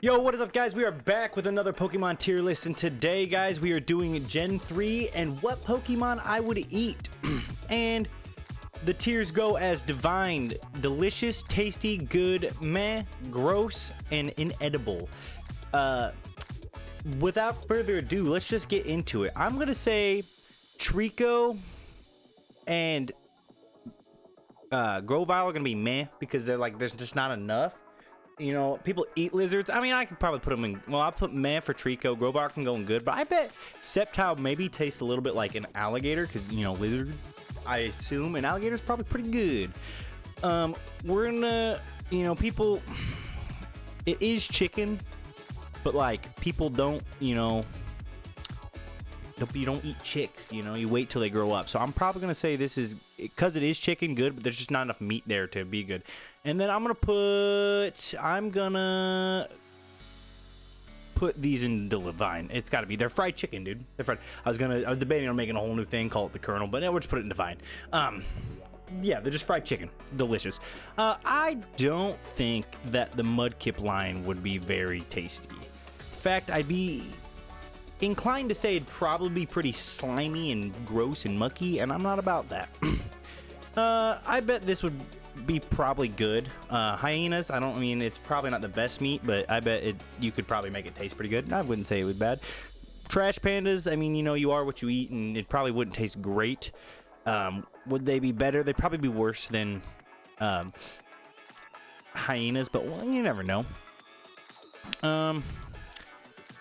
Yo, what is up, guys? We are back with another Pokemon tier list, and today, guys, we are doing Gen 3 and what Pokemon I would eat. And the tiers go as divine, delicious, tasty, good, meh, gross, and inedible. Without further ado, let's just get into it. I'm gonna say Trico and Grovyle are gonna be meh because they're like, there's just not enough. You know, people eat lizards. I mean, I could probably put them in. Well, I'll put meh for Trico. Grovyle can go in good, but I bet Sceptile maybe tastes a little bit like an alligator because, you know, lizard, I assume an alligator's probably pretty good. We're gonna, you know, people, it is chicken, but like people don't, you know, you don't eat chicks, you know, you wait till they grow up. So I'm probably gonna say this is, because it is chicken, good, but there's just not enough meat there to be good. And then I'm gonna put these in divine. It's gotta be, they're fried chicken, dude. They're fried. I was debating on making a whole new thing, call it the Colonel, but now we'll just put it in divine. Yeah, they're just fried chicken. Delicious. I don't think that the Mudkip line would be very tasty. In fact, I'd be inclined to say it'd probably be pretty slimy and gross and mucky, and I'm not about that. I bet this would be probably good. Hyenas, I mean, it's probably not the best meat, but I bet you could probably make it taste pretty good. I wouldn't say it was bad. Trash pandas, I mean, you know, you are what you eat, and it probably wouldn't taste great. Would they be better? They'd probably be worse than hyenas, but well, you never know.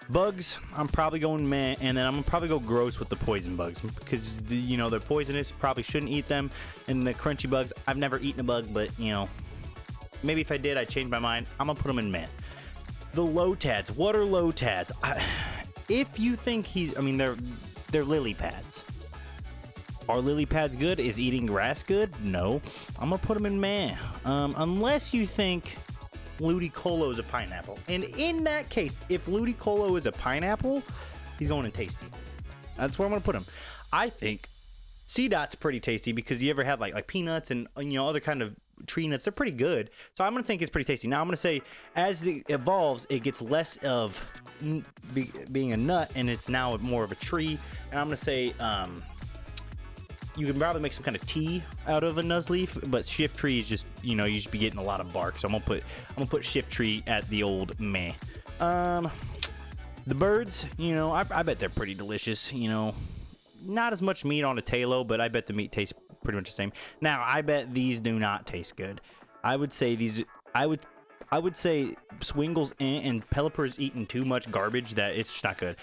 Bugs, I'm probably going meh, and then I'm gonna probably go gross with the poison bugs because, you know, they're poisonous, probably shouldn't eat them. And the crunchy bugs, I've never eaten a bug, but, you know, maybe if I did, I'd change my mind. I'm gonna put them in meh. The Lotads, what are Lotads? If you think I mean, they're lily pads. Are lily pads good? Is eating grass good? No. I'm gonna put them in meh. Unless you think Ludicolo is a pineapple. And in that case, if Ludicolo is a pineapple, he's going in tasty. That's where I'm going to put him. I think Seedot's pretty tasty because you ever had like peanuts and, you know, other kind of tree nuts. They're pretty good. So I'm going to think it's pretty tasty. Now I'm going to say as it evolves, it gets less of being a nut and it's now more of a tree. And I'm going to say you can probably make some kind of tea out of a Nuzleaf, but Shift Tree is just, you know, you should be getting a lot of bark. So I'm gonna put Shift Tree at the old meh. The birds, you know, I bet they're pretty delicious. You know, not as much meat on a Talo, but I bet the meat tastes pretty much the same. Now I bet these do not taste good. I would say I would say Swingles and Pelipper's eating too much garbage that it's just not good.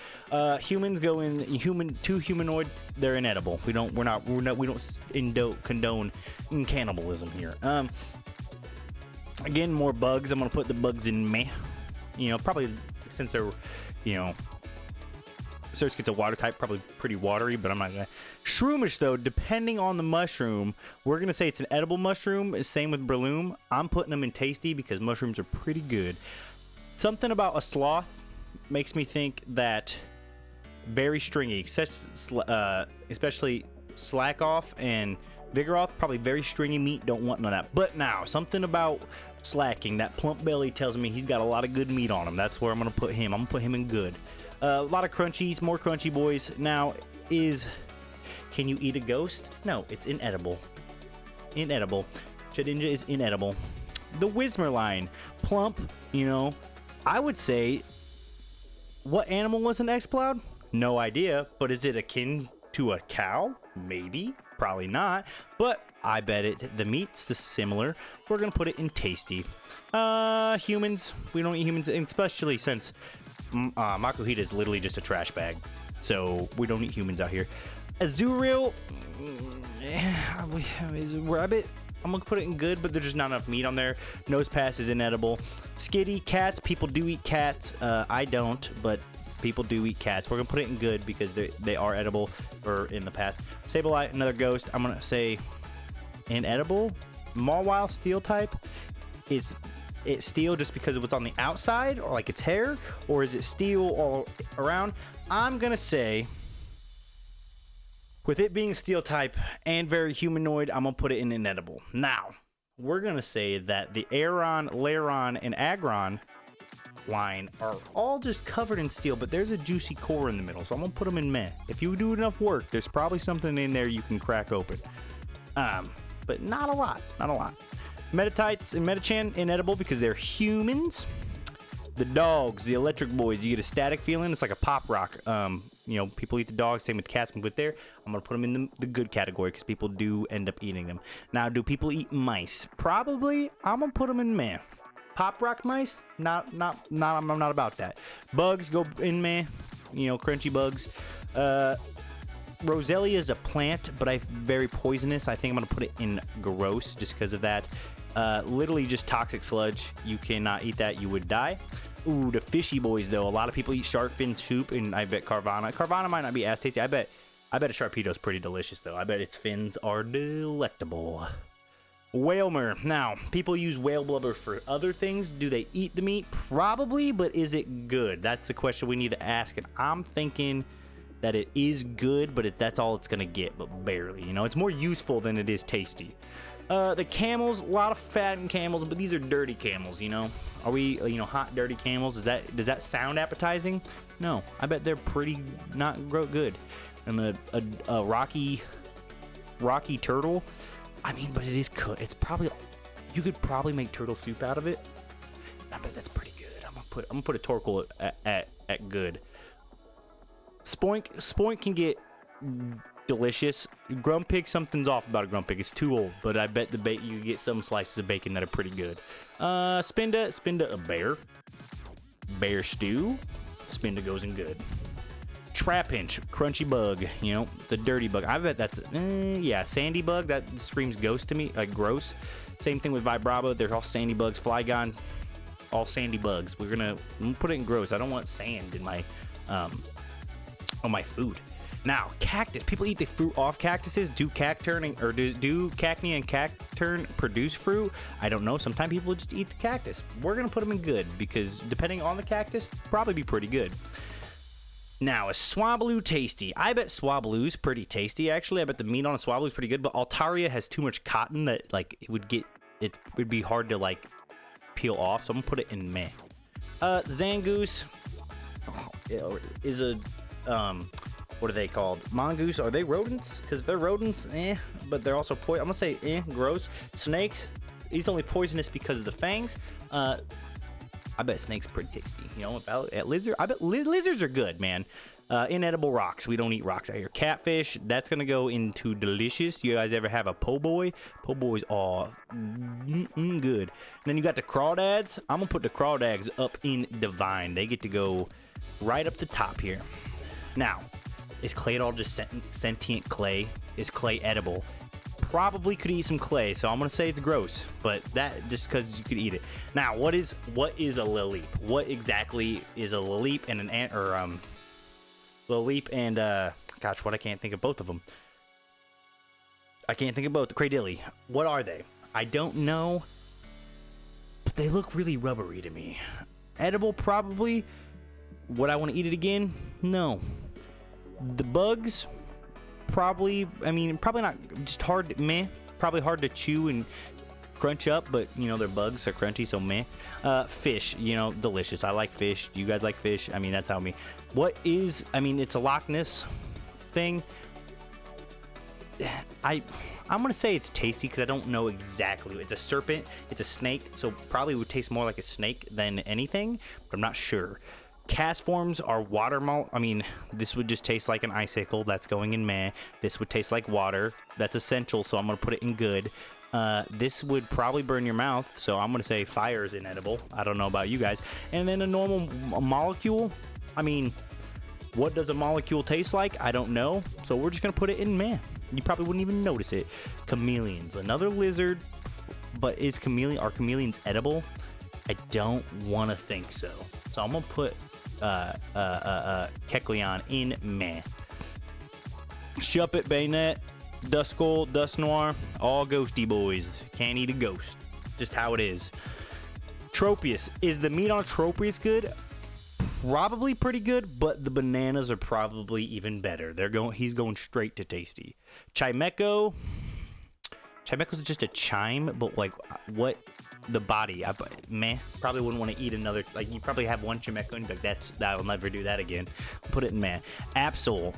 Humans go in two humanoid, they're inedible. We don't condone cannibalism here. Again, more bugs. I'm gonna put the bugs in meh. You know, probably since they're, you know, Surge gets a water type, probably pretty watery, but I'm not gonna. Shroomish though, depending on the mushroom, we're gonna say it's an edible mushroom. Same with Breloom. I'm putting them in tasty because mushrooms are pretty good. Something about a sloth makes me think that very stringy, especially Slack Off and Vigoroth, probably very stringy meat. Don't want none of that. But now something about slacking, that plump belly tells me he's got a lot of good meat on him. That's where I'm gonna put him. I'm gonna put him in good. A lot of crunchies, more crunchy boys. Now, can you eat a ghost? No, it's inedible. Inedible. Shedinja is inedible. The Whismur line, plump, you know. I would say, what animal was an Exploud? No idea, but is it akin to a cow? Maybe, probably not, but I bet the meat's similar. We're gonna put it in tasty. Humans, we don't eat humans, especially since Makuhita is literally just a trash bag, so we don't eat humans out here. Azurill, I'm gonna put it in good, but there's just not enough meat on there. Nosepass is inedible. Skitty, cats, people do eat cats. I don't, but people do eat cats. We're gonna put it in good because they are edible, or in the past. Sableye, another ghost. I'm gonna say inedible. Mawile, steel type. Is it steel just because of what's on the outside, or like its hair, or is it steel all around? I'm gonna say, with it being steel type and very humanoid, I'm gonna put it in inedible. Now, we're gonna say that the Aeron, Lairon, and Aggron line are all just covered in steel, but there's a juicy core in the middle, so I'm gonna put them in meh. If you do enough work, there's probably something in there you can crack open. But not a lot, not a lot. Metatites and Metachan inedible because they're humans. The dogs, the electric boys, you get a static feeling. It's like a pop rock. You know, people eat the dogs, same with cats, but there, I'm gonna put them in the good category because people do end up eating them. Now, do people eat mice? Probably. I'm gonna put them in meh. Pop rock mice? I'm not about that. Bugs go in meh. You know, crunchy bugs. Roselia is a plant, but very poisonous. I think I'm gonna put it in gross just because of that. Literally just toxic sludge. You cannot eat that. You would die. Ooh, the fishy boys though. A lot of people eat shark fin soup, and I bet Carvana might not be as tasty. I bet a Sharpedo's pretty delicious though. I bet its fins are delectable. Whalemer. Now, people use whale blubber for other things. Do they eat the meat? Probably, but is it good? That's the question we need to ask, and I'm thinking that it is good, but that's all it's gonna get, but barely. You know, it's more useful than it is tasty. The camels, a lot of fat in camels, but these are dirty camels, you know? Are we, you know, hot, dirty camels? Does that sound appetizing? No, I bet they're pretty not good. And a rocky turtle, I mean, but it is cooked. It's probably, you could probably make turtle soup out of it. I bet that's pretty good. I'm gonna put a torkel at good. Spoink can get delicious. Grumpig, something's off about a Grumpig. It's too old, but I bet you get some slices of bacon that are pretty good. Spinda, a bear. Bear stew. Spinda goes in good. Trapinch, crunchy bug. You know, the dirty bug. I bet that's yeah, sandy bug. That screams ghost to me, like gross. Same thing with Vibrava. They're all sandy bugs. Flygon, all sandy bugs. I'm gonna put it in gross. I don't want sand in my on my food. Now, cactus. People eat the fruit off cactuses. Do cacturn or do cacnea and cacturn produce fruit? I don't know. Sometimes people just eat the cactus. We're gonna put them in good because depending on the cactus, probably be pretty good. Now, is Swablu tasty? I bet Swablu's pretty tasty. Actually, I bet the meat on a Swablu's pretty good. But Altaria has too much cotton that like it would be hard to like peel off. So I'm gonna put it in meh. Zangoose is a what are they called? Mongoose? Are they rodents? Because if they're rodents, but they're also I'm gonna say gross. Snakes, he's only poisonous because of the fangs. I bet snakes pretty tasty. You know, at lizard, I bet lizards are good, man. Inedible rocks. We don't eat rocks out here. Catfish, that's gonna go into delicious. You guys ever have a po' boy? Po' boys are good. And then you got the crawdads. I'm gonna put the crawdads up in divine. They get to go right up the top here. Now, is clay at all just sentient clay? Is clay edible? Probably could eat some clay, so I'm gonna say it's gross, but that just because you could eat it. Now, what is a lilip? What exactly is a lilip and an ant or lilip and gosh, what I can't think of both of them. I can't think of both. The Cradilli. What are they? I don't know, but they look really rubbery to me. Edible, probably. Would I want to eat it again? No. The bugs, probably. I mean, probably not. Just hard. Meh. Probably hard to chew and crunch up, but you know, they're bugs, they're crunchy, so meh. Fish, you know, delicious. I like fish. Do you guys like fish? I mean, that's how me. What is? I mean, it's a Loch Ness thing. I'm gonna say it's tasty because I don't know exactly. It's a serpent. It's a snake, so probably would taste more like a snake than anything, but I'm not sure. Cast forms are I mean, this would just taste like an icicle. That's going in meh. This would taste like water. That's essential, so I'm going to put it in good. This would probably burn your mouth, so I'm going to say fire is inedible. I don't know about you guys. And then a normal molecule. I mean, what does a molecule taste like? I don't know. So we're just going to put it in meh. You probably wouldn't even notice it. Chameleons. Another lizard, but are chameleons edible? I don't want to think so. So I'm going to put Kecleon in meh. Shuppet, Bayonet, Duskull, Dust Noir, all ghosty boys. Can't eat a ghost. Just how it is. Tropius. Is the meat on Tropius good? Probably pretty good, but the bananas are probably even better. He's going straight to tasty. Chimecho Chimecho is just a chime, but like what the body? Probably wouldn't want to eat another. Like you probably have one Chimecho and be like, I'll never do that again. Put it in meh. Absol.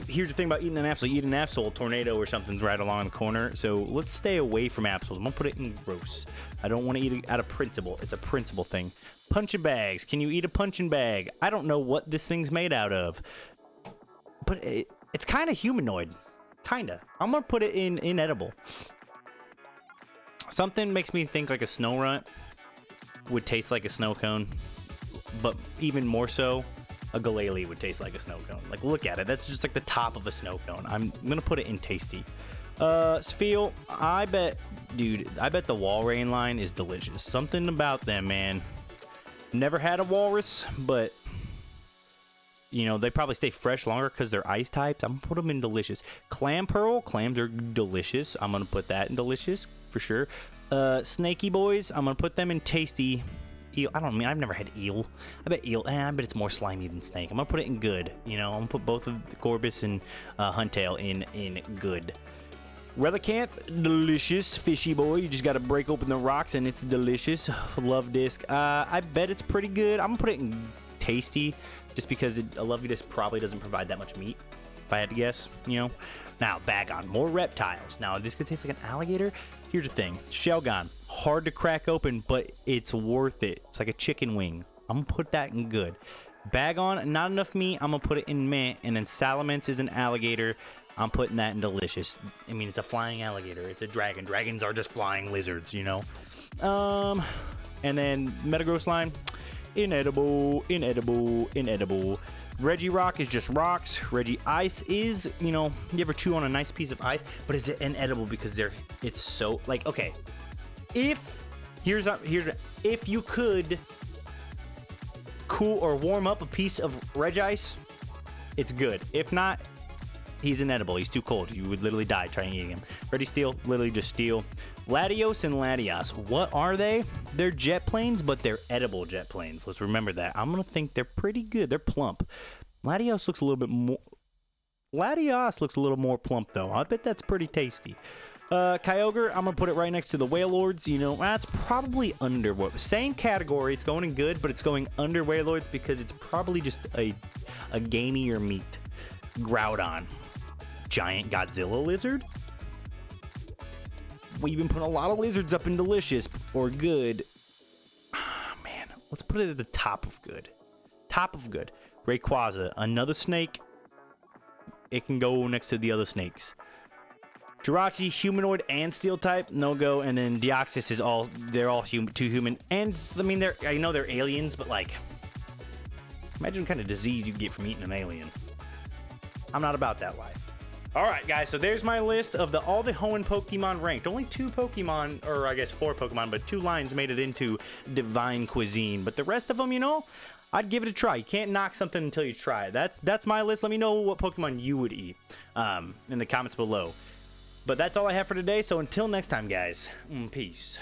Here's the thing about eating an Absol. You eat an Absol, tornado or something's right along the corner. So let's stay away from Absols. I'm gonna put it in gross. I don't want to eat it out of principle. It's a principle thing. Punching bags. Can you eat a punching bag? I don't know what this thing's made out of, but it's kind of humanoid. Kinda. I'm gonna put it in inedible. Something makes me think like a snow runt would taste like a snow cone, but even more so, a Galele would taste like a snow cone. Like, look at it. That's just like the top of a snow cone. I'm gonna put it in tasty. Sfeel, I bet the Walrein line is delicious. Something about them, man. Never had a walrus, but you know, they probably stay fresh longer because they're ice types. I'm gonna put them in delicious. Clam pearl, clams are delicious. I'm gonna put that in delicious for sure. Snaky boys, I'm gonna put them in tasty. Eel, I've never had eel. I bet eel, I bet it's more slimy than snake. I'm gonna put it in good. You know, I'm gonna put both of Gorbis and Huntail in good. Relicanth, delicious. Fishy boy, you just gotta break open the rocks and it's delicious. Love disc, I bet it's pretty good. I'm gonna put it in tasty just because a Lovey disc probably doesn't provide that much meat, if I had to guess, you know. Now, Bagon, more reptiles. Now, this could taste like an alligator. Here's the thing, Shelgon, hard to crack open, but it's worth it. It's like a chicken wing. I'm gonna put that in good. Bagon, not enough meat. I'm gonna put it in meh. And then Salamence is an alligator. I'm putting that in delicious. I mean, it's a flying alligator. It's a dragon. Dragons are just flying lizards, you know. And then Metagross line, inedible, inedible, inedible. Regirock is just rocks. Regice is, you know, you ever chew on a nice piece of ice, but is it inedible because it's so, like, okay. If you could cool or warm up a piece of Regice, it's good. If not, he's inedible. He's too cold. You would literally die trying eating him. Registeel, literally just steel. Latios and Latias, what are they? They're jet planes, but they're edible jet planes. Let's remember that. I'm gonna think they're pretty good. They're plump. Latios looks a little bit more. Latios looks a little more plump though. I bet that's pretty tasty. Kyogre, I'm gonna put it right next to the Wailords. You know, that's probably under what same category. It's going in good, but it's going under Wailords because it's probably just a gamier meat. Groudon, giant Godzilla lizard. We've been putting a lot of lizards up in delicious or good. Man, let's put it at the top of good. Top of good. Rayquaza, another snake. It can go next to the other snakes. Jirachi, humanoid and steel type, no go. And then Deoxys is they're all too human. And I mean, I know they're aliens, but like, imagine what kind of disease you get from eating an alien. I'm not about that life. All right, guys, so there's my list of all the Hoenn Pokemon ranked. Only 2 Pokemon, or I guess 4 Pokemon, but 2 lines made it into Divine Cuisine. But the rest of them, you know, I'd give it a try. You can't knock something until you try it. That's my list. Let me know what Pokemon you would eat in the comments below. But that's all I have for today, so until next time, guys, peace.